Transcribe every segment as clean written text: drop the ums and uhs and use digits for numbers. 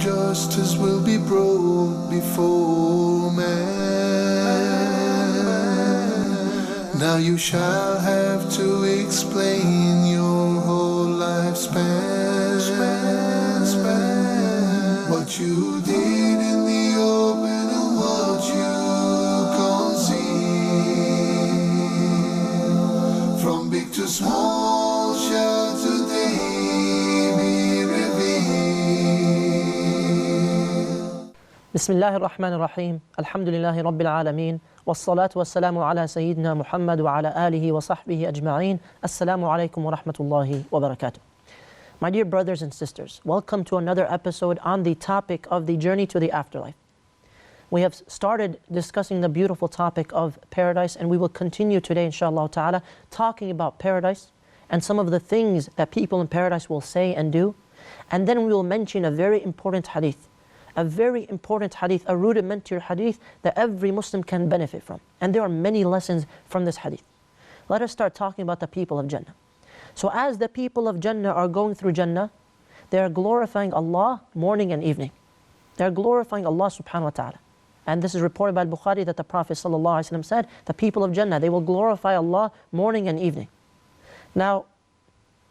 justice will be brought before man. Now you shall have to explain your whole lifespan. What you did in the open and what you concealed. From big to small shall today be revealed. Bismillah ar-Rahman ar-Rahim. Alhamdulillahi Rabbil Alameen. Wassalatu wassalamu ala Sayyidina Muhammad wa ala alihi wa sahbihi ajma'een. Assalamu alaikum wa rahmatullahi wa barakatuh. My dear brothers and sisters, welcome to another episode on the topic of the journey to the afterlife. We have started discussing the beautiful topic of paradise, and we will continue today, inshallah ta'ala, talking about paradise and some of the things that people in paradise will say and do. And then we will mention a very important hadith, a rudimentary hadith that every Muslim can benefit from. And there are many lessons from this hadith. Let us start talking about the people of Jannah. So as the people of Jannah are going through Jannah, they are glorifying Allah morning and evening. They are glorifying Allah subhanahu wa ta'ala. And this is reported by Bukhari that the Prophet sallallahu alaihi wasallam said, the people of Jannah, they will glorify Allah morning and evening. Now,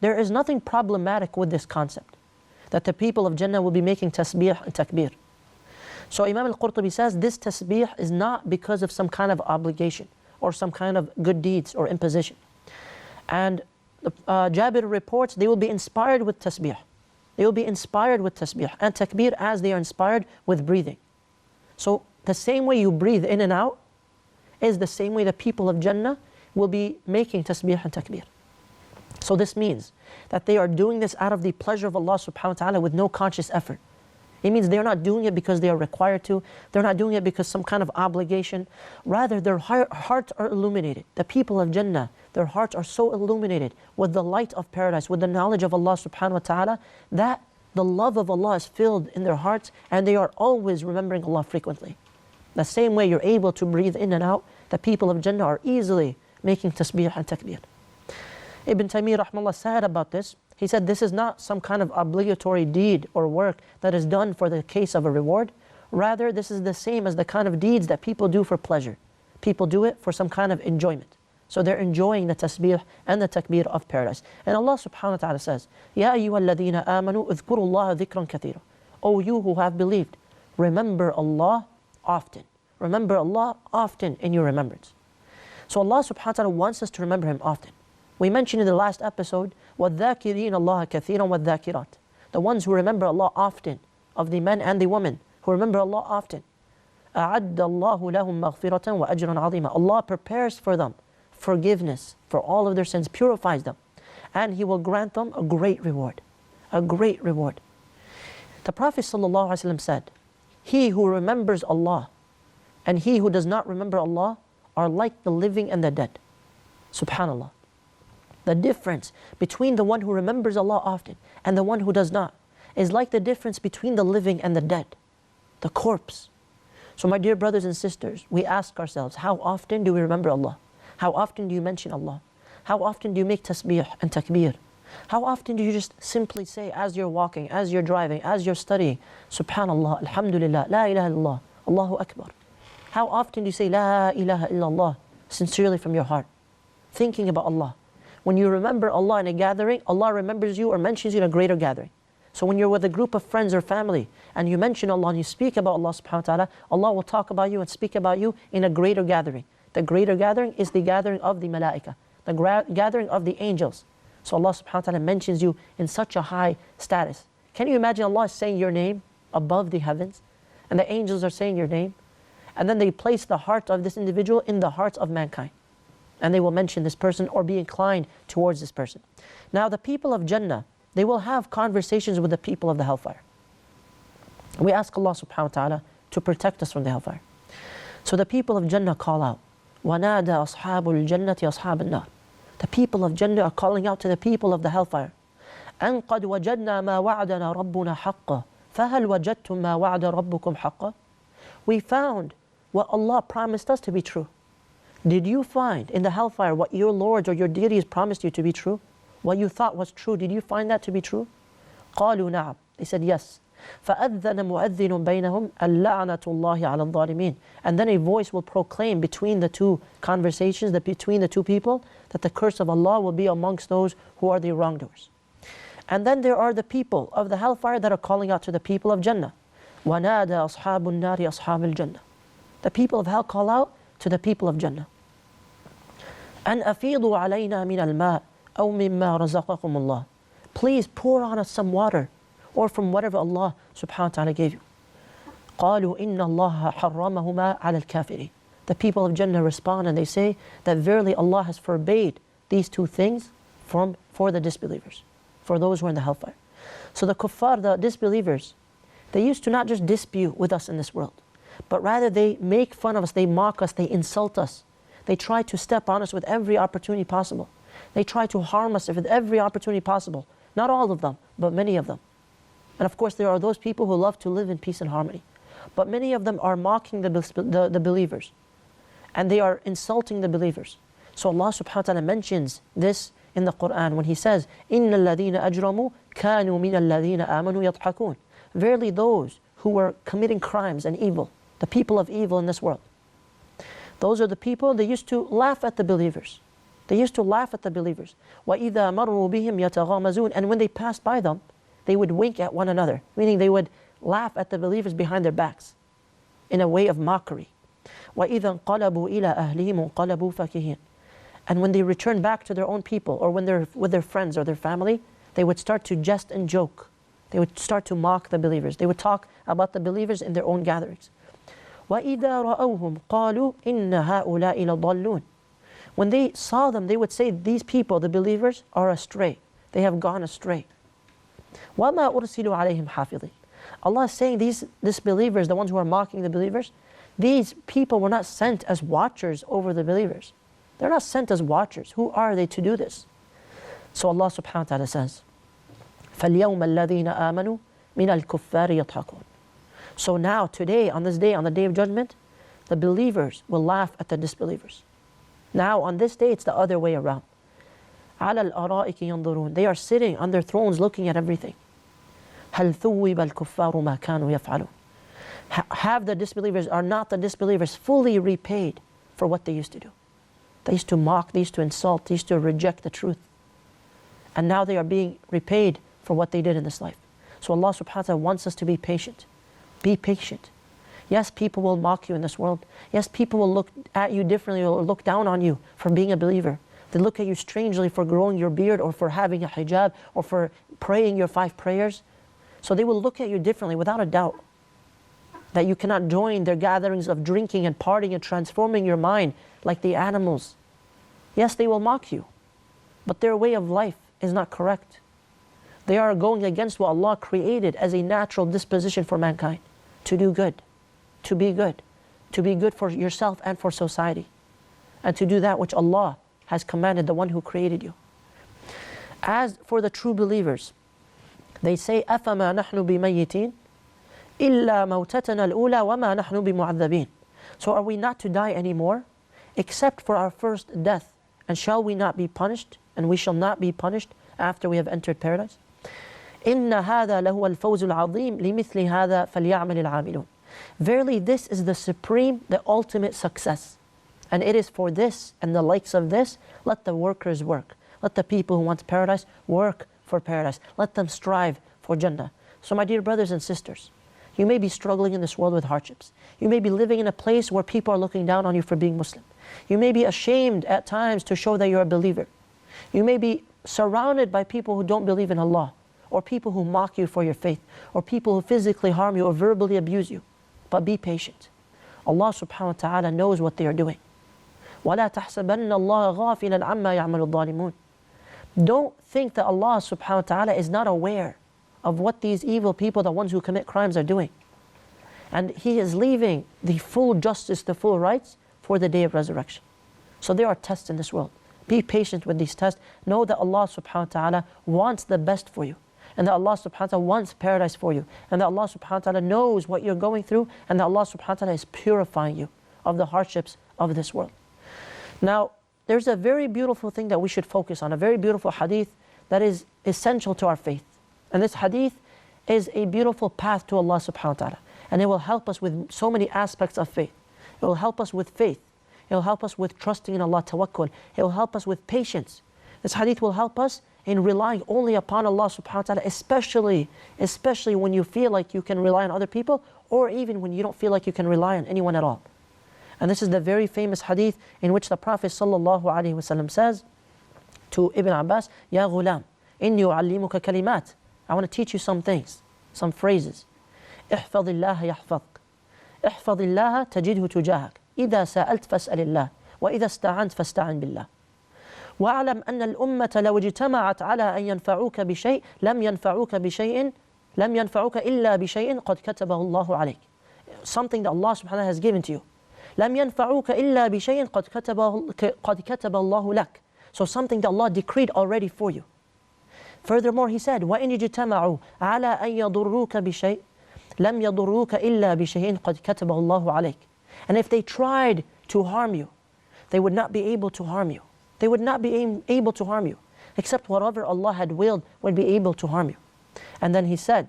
there is nothing problematic with this concept, that the people of Jannah will be making tasbih and takbir. So Imam al-Qurtubi says this tasbih is not because of some kind of obligation or some kind of good deeds or imposition. And Jabir reports they will be inspired with tasbih. They will be inspired with tasbih and takbir as they are inspired with breathing. So the same way you breathe in and out is the same way the people of Jannah will be making tasbih and takbir. So this means that they are doing this out of the pleasure of Allah subhanahu wa ta'ala with no conscious effort. It means they are not doing it because they are required to. They're not doing it because some kind of obligation. Rather, their hearts are illuminated. The people of Jannah, their hearts are so illuminated with the light of paradise, with the knowledge of Allah subhanahu wa ta'ala, that the love of Allah is filled in their hearts and they are always remembering Allah frequently. The same way you're able to breathe in and out, the people of Jannah are easily making tasbih and takbir. Ibn Taymiyyah rahmallah said about this, he said this is not some kind of obligatory deed or work that is done for the case of a reward. Rather, this is the same as the kind of deeds that people do for pleasure. People do it for some kind of enjoyment. So they're enjoying the tasbih and the takbir of paradise. And Allah subhanahu wa ta'ala says, Ya ayyuha alladhina amanu udhkuru Allah dhikran kathira. O you who have believed, remember Allah often. Remember Allah often in your remembrance. So Allah subhanahu wa ta'ala wants us to remember Him often. We mentioned in the last episode, وَالذَّاكِرِينَ اللَّهَ كَثِيرًا وَالذَّاكِرَاتِ. The ones who remember Allah often, of the men and the women, who remember Allah often. أَعَدَّ اللَّهُ لَهُمْ مَغْفِرَةً وَأَجْرًا عَظِيمًا. Allah prepares for them forgiveness for all of their sins, purifies them, and He will grant them a great reward. A great reward. The Prophet ﷺ said, he who remembers Allah and he who does not remember Allah are like the living and the dead. Subhanallah. The difference between the one who remembers Allah often and the one who does not is like the difference between the living and the dead, the corpse. So my dear brothers and sisters, we ask ourselves, how often do we remember Allah? How often do you mention Allah? How often do you make tasbih and takbir? How often do you just simply say as you're walking, as you're driving, as you're studying, Subhanallah, Alhamdulillah, La ilaha illallah, Allahu Akbar. How often do you say La ilaha illallah sincerely from your heart, thinking about Allah? When you remember Allah in a gathering, Allah remembers you or mentions you in a greater gathering. So when you're with a group of friends or family and you mention Allah and you speak about Allah subhanahu wa ta'ala, Allah will talk about you and speak about you in a greater gathering. The greater gathering is the gathering of the malaika, the gathering of the angels. So Allah subhanahu wa ta'ala mentions you in such a high status. Can you imagine Allah is saying your name above the heavens and the angels are saying your name? And then they place the heart of this individual in the hearts of mankind. And they will mention this person or be inclined towards this person. Now the people of Jannah, they will have conversations with the people of the hellfire. We ask Allah subhanahu wa ta'ala to protect us from the hellfire. So the people of Jannah call out, وَنَادَى أَصْحَابُ الْجَنَّةِ أَصْحَابَ النَّارِ. The people of Jannah are calling out to the people of the hellfire. أَنْ قَدْ وَجَدْنَا مَا وَعَدَنَا رَبُّنَا حَقًّا فَهَلْ وَجَدْتُمْ مَا وَعَدَ رَبُّكُمْ حَقًّا. We found what Allah promised us to be true. Did you find in the hellfire what your lords or your deities promised you to be true? What you thought was true, did you find that to be true? قَالُوا نَعَمْ. They said yes. فَأَذَّنَ مُؤَذِّنٌ بَيْنَهُمْ اللَّعْنَةُ اللَّهِ عَلَى الظَّالِمِينَ. And then a voice will proclaim between the two conversations, between the two people, that the curse of Allah will be amongst those who are the wrongdoers. And then there are the people of the hellfire that are calling out to the people of Jannah. وَنَادَى أَصْحَابُ النَّارِ أَصْحَابَ الْجَنَّةِ. The people of hell call out to the people of Jannah. أَنْ أَفِيضُوا عَلَيْنَا مِنَ الْمَاءِ أَوْ مِمَّا رَزَقَكُمُ اللَّهِ. Please pour on us some water, or from whatever Allah subhanahu wa ta'ala gave you. قَالُوا إِنَّ اللَّهَ حَرَّمَهُمَا عَلَى الْكَافِرِينَ. The people of Jannah respond and they say that verily Allah has forbade these two things for the disbelievers, for those who are in the hellfire. So the kuffar, the disbelievers, they used to not just dispute with us in this world, but rather they make fun of us, they mock us, they insult us. They try to step on us with every opportunity possible. They try to harm us with every opportunity possible. Not all of them, but many of them. And of course there are those people who love to live in peace and harmony. But many of them are mocking the believers. And they are insulting the believers. So Allah subhanahu wa ta'ala mentions this in the Quran when He says, إِنَّ الَّذِينَ أَجْرَمُوا كَانُوا مِنَ الَّذِينَ آمَنُوا يَضْحَكُونَ. Verily those who were committing crimes and evil, the people of evil in this world, those are the people, they used to laugh at the believers. They used to laugh at the believers. وَإِذَا مَرُّوا بِهِمْ يَتَغَامَزُونَ. And when they passed by them, they would wink at one another, meaning they would laugh at the believers behind their backs in a way of mockery. وَإِذَا انْقَلَبُوا إِلَىٰ أَهْلِهِمْ انْقَلَبُوا فَكِهِينَ. And when they returned back to their own people, or when they're with their friends or their family, they would start to jest and joke. They would start to mock the believers. They would talk about the believers in their own gatherings. وَإِذَا رَأَوْهُمْ قَالُوا إِنَّ هَؤُلَاءِ لَضَالُّونَ. When they saw them, they would say, these people, the believers, are astray. They have gone astray. وَمَا أُرْسِلُوا عَلَيْهِمْ حَافِظِينَ. Allah is saying these disbelievers, the ones who are mocking the believers, these people were not sent as watchers over the believers. They're not sent as watchers. Who are they to do this? So Allah subhanahu wa ta'ala says, فَالْيَوْمَ الَّذِينَ آمَنُوا مِنَ الْكُفَّارِ يَضْحَكُونَ. So now, today, on this day, on the day of judgment, the believers will laugh at the disbelievers. Now, on this day, it's the other way around. عَلَى الْأَرَائِكِ يَنْظُرُونَ. They are sitting on their thrones looking at everything. هَلْ ثُوِّبَ الْكُفَّارُ مَا كَانُوا يَفْعَلُونَ. Have the disbelievers, are not the disbelievers fully repaid for what they used to do? They used to mock, they used to insult, they used to reject the truth. And now they are being repaid for what they did in this life. So Allah subhanahu wa ta'ala wants us to be patient. Be patient. Yes, people will mock you in this world. Yes, people will look at you differently or look down on you for being a believer. They look at you strangely for growing your beard or for having a hijab or for praying your 5 prayers. So they will look at you differently without a doubt. That you cannot join their gatherings of drinking and partying and transforming your mind like the animals. Yes, they will mock you, but their way of life is not correct. They are going against what Allah created as a natural disposition for mankind, to do good, to be good for yourself and for society, and to do that which Allah has commanded, the one who created you. As for the true believers, they say, أَفَمَا نَحْنُ بِمَيِّتِينَ إِلَّا مَوْتَتَنَا الْأُولَى وَمَا نَحْنُ بِمُعَذَّبِينَ. So are we not to die anymore, except for our first death? And shall we not be punished? And we shall not be punished after we have entered paradise? إِنَّ هَذَا لَهُوَ الْفَوْزُ الْعَظِيمُ لِمِثْلِ هَذَا فَلْيَعْمَلِ الْعَامِلُونَ. Verily this is the supreme, the ultimate success. And it is for this and the likes of this, let the workers work. Let the people who want paradise work for paradise. Let them strive for Jannah. So my dear brothers and sisters, you may be struggling in this world with hardships. You may be living in a place where people are looking down on you for being Muslim. You may be ashamed at times to show that you're a believer. You may be surrounded by people who don't believe in Allah, or people who mock you for your faith, or people who physically harm you or verbally abuse you. But be patient. Allah subhanahu wa ta'ala knows what they are doing. وَلَا تَحْسَبَنَّ اللَّهَ غَافِلًا عَمَّا يَعْمَلُ الظَّالِمُونَ. Don't think that Allah subhanahu wa ta'ala is not aware of what these evil people, the ones who commit crimes, are doing. And He is leaving the full justice, the full rights for the day of resurrection. So there are tests in this world. Be patient with these tests. Know that Allah subhanahu wa ta'ala wants the best for you. And that Allah subhanahu wa ta'ala wants paradise for you. And that Allah subhanahu wa ta'ala knows what you're going through. And that Allah subhanahu wa ta'ala is purifying you of the hardships of this world. Now, there's a very beautiful thing that we should focus on. A very beautiful hadith that is essential to our faith. And this hadith is a beautiful path to Allah subhanahu wa ta'ala. And it will help us with so many aspects of faith. It will help us with faith. It will help us with trusting in Allah, tawakkul. It will help us with patience. This hadith will help us in relying only upon Allah subhanahu wa ta'ala, especially when you feel like you can rely on other people, or even when you don't feel like you can rely on anyone at all. And this is the very famous hadith in which the Prophet sallallahu alaihi wasallam says to Ibn Abbas, Ya ghulam, inni u'allimuka kalimat. I want to teach you some things, some phrases. احفظ الله يحفظك احفظ الله تجده تجاهك إذا سألت فاسأل الله وإذا استعنت فاستعن بالله واعلم أن الأمة لو اجتمعت على أن ينفعوك بشيء لم ينفعوك إلا بشيء قد كتبه الله عليك. Something that Allah subhanahu wa ta'ala has given to you. لم ينفعوك إلا بشيء قد كتب الله لك. So something that Allah decreed already for you. Furthermore, he said, وَإِنِ اجْتَمَعُوا عَلَىٰ أَن يَضُرُّوكَ بِشَيْءٍ لَمْ يَضُرُّوكَ إِلَّا بِشَيْءٍ قَدْ كَتَبَهُ اللَّهُ عَلَيْكَ. And if they tried to harm you, they would not be able to harm you. They would not be able to harm you, except whatever Allah had willed would be able to harm you. And then he said,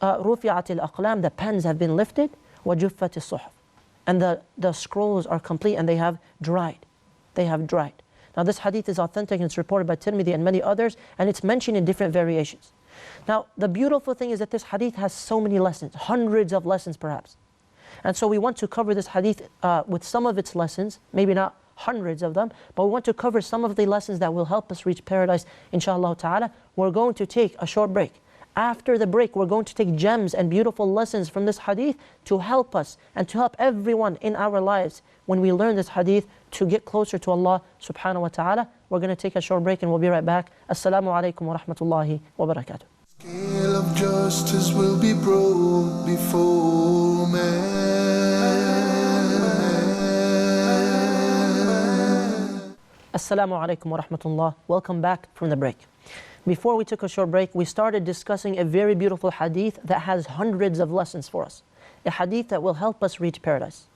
رُفِعَتِ الْأَقْلَامِ, the pens have been lifted, وَجُفَّتِ الصُّحُفِ, and the scrolls are complete and they have dried. They have dried. Now this hadith is authentic and it's reported by Tirmidhi and many others, and it's mentioned in different variations. Now the beautiful thing is that this hadith has so many lessons, hundreds of lessons perhaps. And so we want to cover this hadith with some of its lessons, maybe not hundreds of them, but we want to cover some of the lessons that will help us reach paradise, inshallah ta'ala. We're going to take a short break. After the break, we're going to take gems and beautiful lessons from this hadith to help us and to help everyone in our lives when we learn this hadith to get closer to Allah subhanahu wa ta'ala. We're going to take a short break and we'll be right back. Assalamu alaikum wa rahmatullahi wa barakatuh. Scale of justice will be brought before man. Assalamu alaikum wa rahmatullah. Welcome back from the break. Before we took a short break, we started discussing a very beautiful hadith that has hundreds of lessons for us. A hadith that will help us reach paradise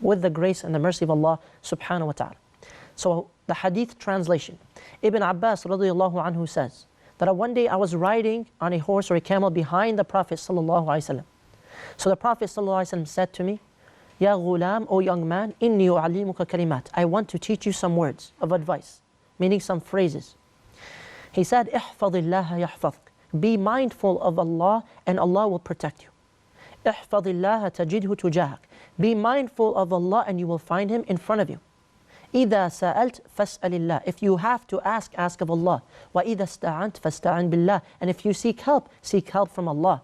with the grace and the mercy of Allah subhanahu wa ta'ala. So the hadith translation. Ibn Abbas radiyallahu anhu says that one day I was riding on a horse or a camel behind the Prophet sallallahu alaihi wasallam. So the Prophet sallallahu alaihi wasallam said to me, Ya ghulam, O young man, inni u'allimuka kalimat. I want to teach you some words of advice, meaning some phrases. He said, احفظ الله يحفظك. Be mindful of Allah and Allah will protect you. احفظ الله تجده تجاهك. Be mindful of Allah and you will find Him in front of you. إذا سألت فاسأل الله. If you have to ask, ask of Allah. وإذا استعنت فاستعن بالله. And if you seek help from Allah.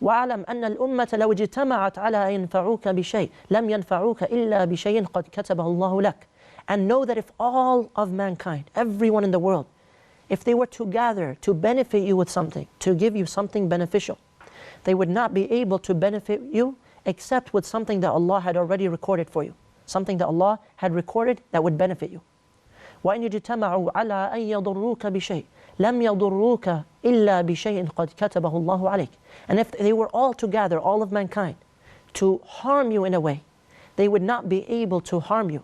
واعلم أن الأمة لو اجتمعت على أن ينفعوك بشيء لم ينفعوك إلا بشيء قد كتبه الله لك. And know that if all of mankind, everyone in the world, if they were to gather to benefit you with something, to give you something beneficial, they would not be able to benefit you except with something that Allah had already recorded for you. Something that Allah had recorded that would benefit you. وَإِنْ يَجْتَمَعُوا عَلَىٰ أَنْ يَضُرُّوكَ بِشَيْءٍ لَمْ يَضُرُّوكَ إِلَّا بِشَيْءٍ قَدْ كَتَبَهُ اللَّهُ عَلَيْكَ. And if they were all together, all of mankind, to harm you in a way, they would not be able to harm you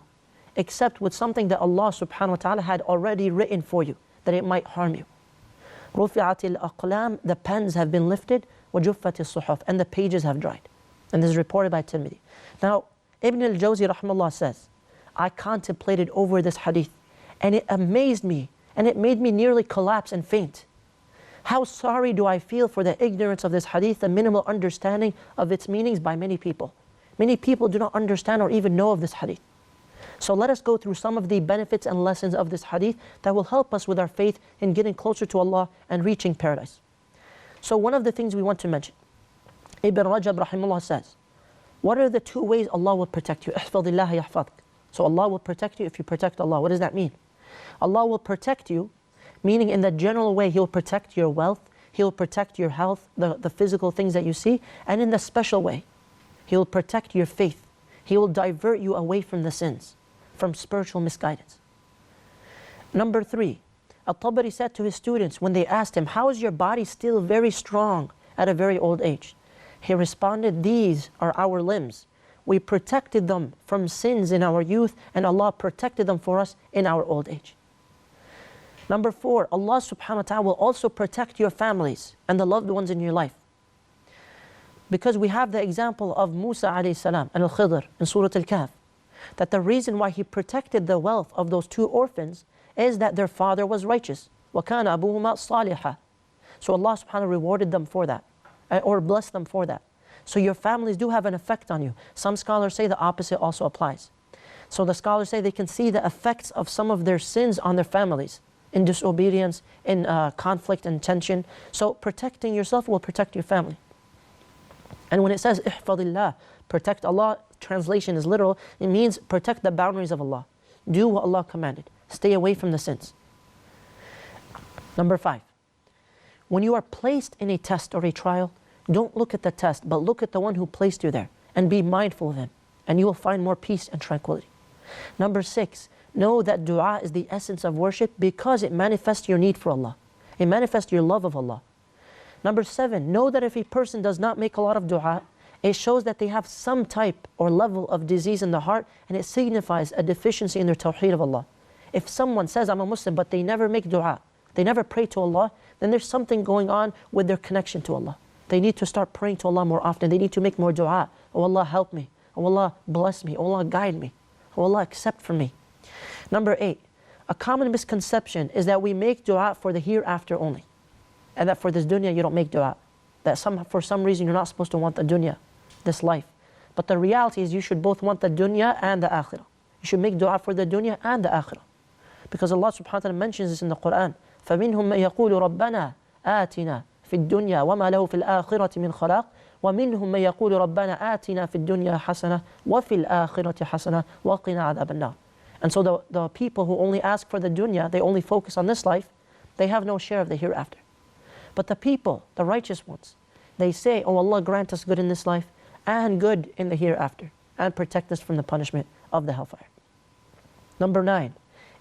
except with something that Allah subhanahu wa ta'ala had already written for you, that it might harm you. رُفِعَتِ الْأَقْلَامِ, the pens have been lifted, وَجُفَّتِ الصُّحُفِ, and the pages have dried. And this is reported by Tirmidhi. Now, Ibn al-Jawzi rahimahullah says, I contemplated over this hadith, and it amazed me, and it made me nearly collapse and faint. How sorry do I feel for the ignorance of this hadith, the minimal understanding of its meanings by many people. Many people do not understand or even know of this hadith. So let us go through some of the benefits and lessons of this hadith that will help us with our faith in getting closer to Allah and reaching paradise. So one of the things we want to mention, Ibn Rajab rahimahullah says, what are the two ways Allah will protect you? احفظ الله يحفظك. So Allah will protect you if you protect Allah. What does that mean? Allah will protect you, meaning in the general way, He'll protect your wealth, He'll protect your health, the physical things that you see, and in the special way, He'll protect your faith. He will divert you away from the sins, from spiritual misguidance. Number 3, At-Tabari said to his students when they asked him, how is your body still very strong at a very old age? He responded, these are our limbs. We protected them from sins in our youth, and Allah protected them for us in our old age. Number 4, Allah subhanahu wa ta'ala will also protect your families and the loved ones in your life. Because we have the example of Musa alayhi salam and Al-Khidr in Surah Al-Kahf, that the reason why he protected the wealth of those two orphans is that their father was righteous. وَكَانَ أَبُوهُمَا صَالِحًا. So Allah subhanahu wa ta'ala rewarded them for that, or blessed them for that. So your families do have an effect on you. Some scholars say the opposite also applies. So the scholars say they can see the effects of some of their sins on their families, in disobedience, in conflict and tension. So protecting yourself will protect your family. And when it says ihfadillah, protect Allah, translation is literal. It means protect the boundaries of Allah. Do what Allah commanded. Stay away from the sins. Number 5, when you are placed in a test or a trial, don't look at the test, but look at the one who placed you there and be mindful of him, and you will find more peace and tranquility. Number 6, know that dua is the essence of worship because it manifests your need for Allah. It manifests your love of Allah. Number 7, know that if a person does not make a lot of dua, it shows that they have some type or level of disease in the heart, and it signifies a deficiency in their tawheed of Allah. If someone says, I'm a Muslim, but they never make dua, they never pray to Allah, then there's something going on with their connection to Allah. They need to start praying to Allah more often. They need to make more dua. Oh Allah, help me. Oh Allah, bless me. Oh Allah, guide me. Oh Allah, accept from me. Number 8, a common misconception is that we make dua for the hereafter only, and that for this dunya you don't make dua. That for some reason you're not supposed to want the dunya, this life. But the reality is you should both want the dunya and the akhirah. You should make dua for the dunya and the akhirah. Because Allah subhanahu wa ta'ala mentions this in the Quran. فَمِنْهُمْ مَن يَقُولُ رَبَّنَا آتِنَا فِي الدُّنْيَا وَمَا لَهُ فِي الْآخِرَةِ مِنْ خَلَاقٍ وَمِنْهُمْ مَن يَقُولُ رَبَّنَا آتِنَا فِي الدُّنْيَا حَسَنَةً وَفِي الْآخِرَةِ حَسَنَةً وَقِنَا عَذَابَ النَّارِ. And so the people who only ask for the dunya, they only focus on this life, they have no share of the hereafter. But the people, the righteous ones, they say, oh Allah, grant us good in this life and good in the hereafter, and protect us from the punishment of the hellfire. Number 9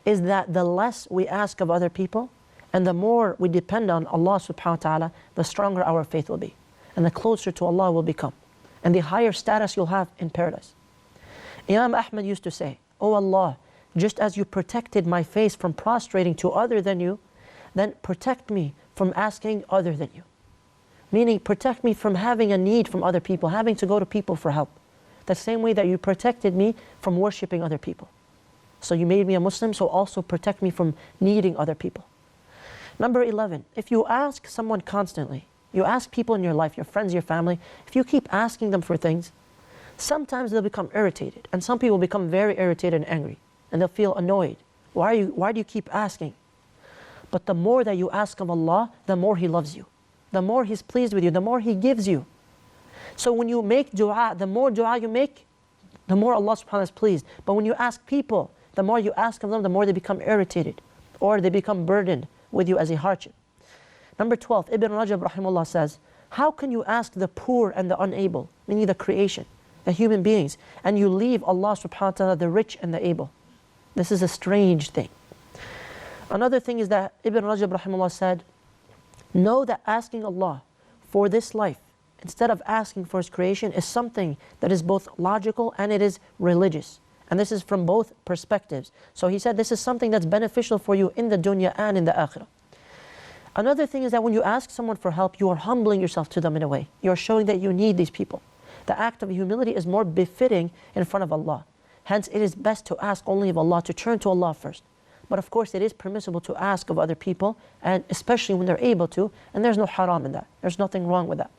is that the less we ask of other people and the more we depend on Allah subhanahu wa ta'ala, the stronger our faith will be, and the closer to Allah will become, and the higher status you'll have in paradise. Imam Ahmad used to say, oh Allah, just as you protected my face from prostrating to other than you, then protect me from asking other than you. Meaning, protect me from having a need from other people, having to go to people for help. The same way that you protected me from worshiping other people. So you made me a Muslim, so also protect me from needing other people. Number 11, if you ask someone constantly, you ask people in your life, your friends, your family, if you keep asking them for things, sometimes they'll become irritated. And some people become very irritated and angry. And they'll feel annoyed. Why do you keep asking? But the more that you ask of Allah, the more He loves you. The more He's pleased with you, the more He gives you. So when you make dua, the more dua you make, the more Allah subhanahu wa ta'ala is pleased. But when you ask people, the more you ask of them, the more they become irritated, or they become burdened with you as a hardship. Number 12, Ibn Rajab rahimahullah says, how can you ask the poor and the unable, meaning the creation, the human beings, and you leave Allah subhanahu wa ta'ala, the rich and the able? This is a strange thing. Another thing is that Ibn Rajab rahimahullah said, know that asking Allah for this life instead of asking for His creation is something that is both logical and it is religious. And this is from both perspectives. So he said this is something that's beneficial for you in the dunya and in the akhirah. Another thing is that when you ask someone for help, you are humbling yourself to them in a way. You are showing that you need these people. The act of humility is more befitting in front of Allah. Hence, it is best to ask only of Allah, to turn to Allah first. But of course, it is permissible to ask of other people, and especially when they're able to, and there's no haram in that. There's nothing wrong with that.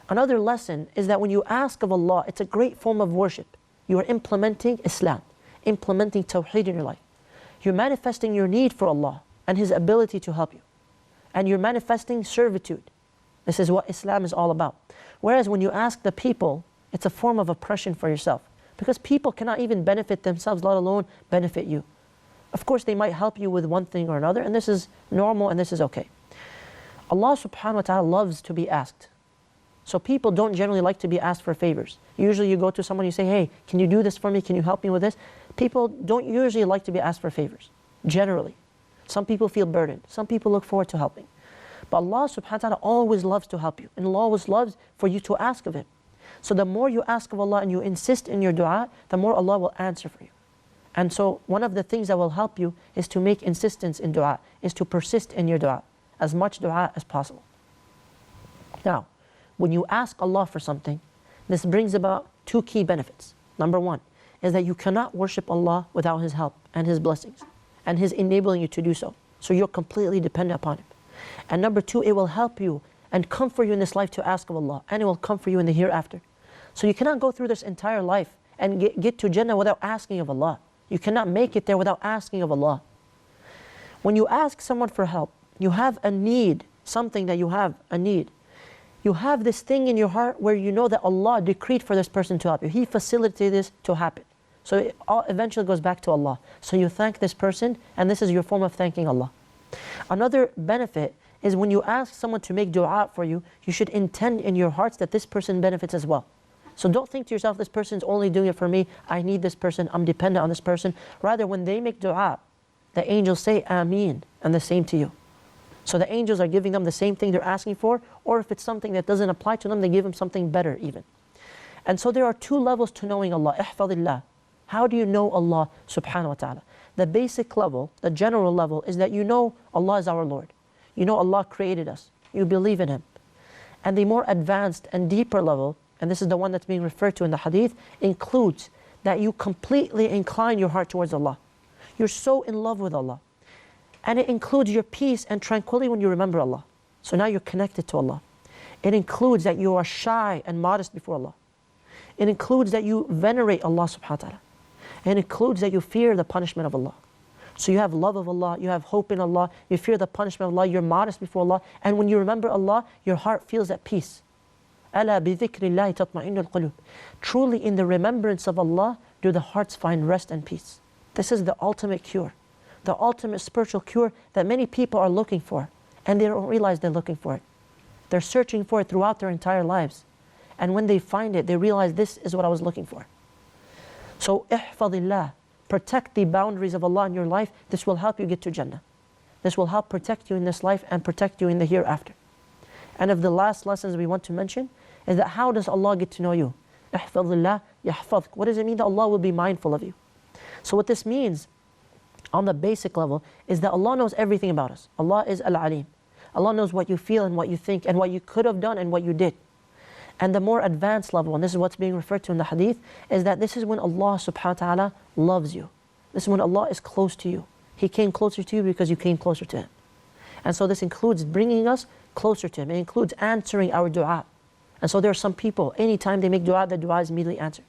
Another lesson is that when you ask of Allah, it's a great form of worship. You are implementing Islam, implementing Tawheed in your life. You're manifesting your need for Allah and His ability to help you. And you're manifesting servitude. This is what Islam is all about. Whereas when you ask the people, it's a form of oppression for yourself. Because people cannot even benefit themselves, let alone benefit you. Of course, they might help you with one thing or another, and this is normal and this is okay. Allah subhanahu wa ta'ala loves to be asked. So people don't generally like to be asked for favors. Usually you go to someone, you say, hey, can you do this for me? Can you help me with this? People don't usually like to be asked for favors, generally. Some people feel burdened. Some people look forward to helping. But Allah subhanahu wa ta'ala always loves to help you. And Allah always loves for you to ask of Him. So the more you ask of Allah and you insist in your dua, the more Allah will answer for you. And so one of the things that will help you is to make insistence in dua, is to persist in your dua, as much dua as possible. Now, when you ask Allah for something, this brings about two key benefits. Number one is that you cannot worship Allah without His help and His blessings and His enabling you to do so. So you're completely dependent upon Him. And number two, it will help you and comfort you in this life to ask of Allah, and it will comfort you in the hereafter. So you cannot go through this entire life and get to Jannah without asking of Allah. You cannot make it there without asking of Allah. When you ask someone for help, you have a need, something that you have, a need. You have this thing in your heart where you know that Allah decreed for this person to help you. He facilitated this to happen. So it all eventually goes back to Allah. So you thank this person, and this is your form of thanking Allah. Another benefit is when you ask someone to make dua for you, you should intend in your hearts that this person benefits as well. So don't think to yourself, this person's only doing it for me, I need this person, I'm dependent on this person. Rather, when they make dua, the angels say Ameen, and the same to you. So the angels are giving them the same thing they're asking for, or if it's something that doesn't apply to them, they give them something better even. And so there are two levels to knowing Allah. Ihfadillah. How do you know Allah subhanahu wa ta'ala? The basic level, the general level, is that you know Allah is our Lord. You know Allah created us. You believe in Him. And the more advanced and deeper level, and this is the one that's being referred to in the hadith, includes that you completely incline your heart towards Allah. You're so in love with Allah. And it includes your peace and tranquility when you remember Allah. So now you're connected to Allah. It includes that you are shy and modest before Allah. It includes that you venerate Allah subhanahu wa ta'ala. It includes that you fear the punishment of Allah. So you have love of Allah, you have hope in Allah, you fear the punishment of Allah, you're modest before Allah, and when you remember Allah, your heart feels at peace. أَلَا بِذِكْرِ اللَّهِ تَطْمَئِنُّ الْقُلُوبِ. Truly in the remembrance of Allah do the hearts find rest and peace. This is the ultimate cure, the ultimate spiritual cure that many people are looking for, and they don't realize they're looking for it. They're searching for it throughout their entire lives. And when they find it, they realize this is what I was looking for. So, ihfadillah. Protect the boundaries of Allah in your life. This will help you get to Jannah. This will help protect you in this life and protect you in the hereafter. And of the last lessons we want to mention is that how does Allah get to know you? Ihfadillah yahfadk. What does it mean that Allah will be mindful of you? So what this means on the basic level is that Allah knows everything about us. Allah is Al-Alim. Allah knows what you feel and what you think and what you could have done and what you did. And the more advanced level, and this is what's being referred to in the hadith, is that this is when Allah subhanahu wa ta'ala loves you. This is when Allah is close to you. He came closer to you because you came closer to Him. And so this includes bringing us closer to Him. It includes answering our dua. And so there are some people, anytime they make dua, the dua is immediately answered.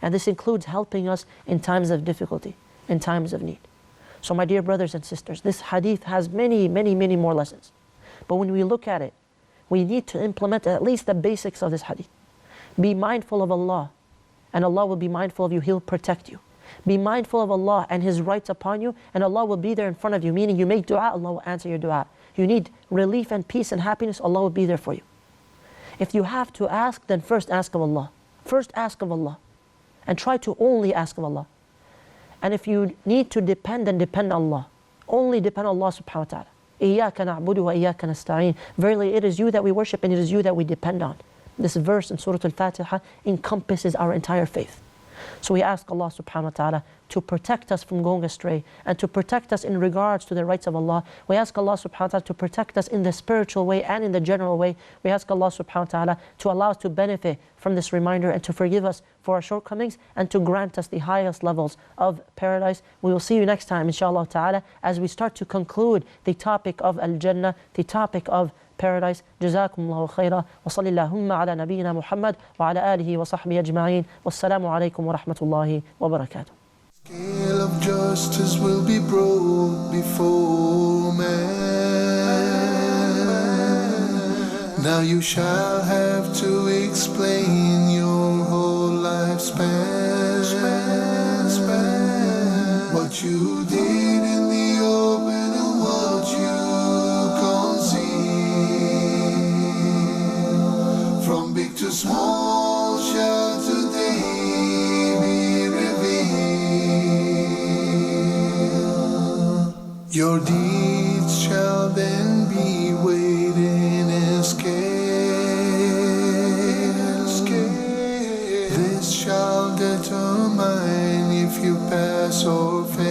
And this includes helping us in times of difficulty, in times of need. So my dear brothers and sisters, this hadith has many, many, many more lessons. But when we look at it, we need to implement at least the basics of this hadith. Be mindful of Allah, and Allah will be mindful of you. He'll protect you. Be mindful of Allah and His rights upon you, and Allah will be there in front of you. Meaning you make dua, Allah will answer your dua. You need relief and peace and happiness, Allah will be there for you. If you have to ask, then first ask of Allah. First ask of Allah. And try to only ask of Allah. And if you need to depend, then depend on Allah. Only depend on Allah subhanahu wa ta'ala. إِيَّاكَ نَعْبُدُ وَإِيَّاكَ نَسْتَعِينُ. Verily it is you that we worship and it is you that we depend on. This verse in Surah Al-Fatiha encompasses our entire faith. So we ask Allah subhanahu wa ta'ala to protect us from going astray and to protect us in regards to the rights of Allah. We ask Allah subhanahu wa ta'ala to protect us in the spiritual way and in the general way. We ask Allah subhanahu wa ta'ala to allow us to benefit from this reminder and to forgive us for our shortcomings and to grant us the highest levels of paradise. We will see you next time inshallah ta'ala as we start to conclude the topic of Al-Jannah, the topic of paradise. جزاكم الله خيرا وصلى اللهم على نبينا محمد وعلى آله وصحبه أجمعين والسلام عليكم ورحمة الله وبركاته. Scale of justice will be brought before man. Now you shall have to explain your whole lifespan. What you did in the open and what you concealed. From big to small shall today be revealed. Your deeds shall then be weighed in a scale. This shall determine if you pass or fail.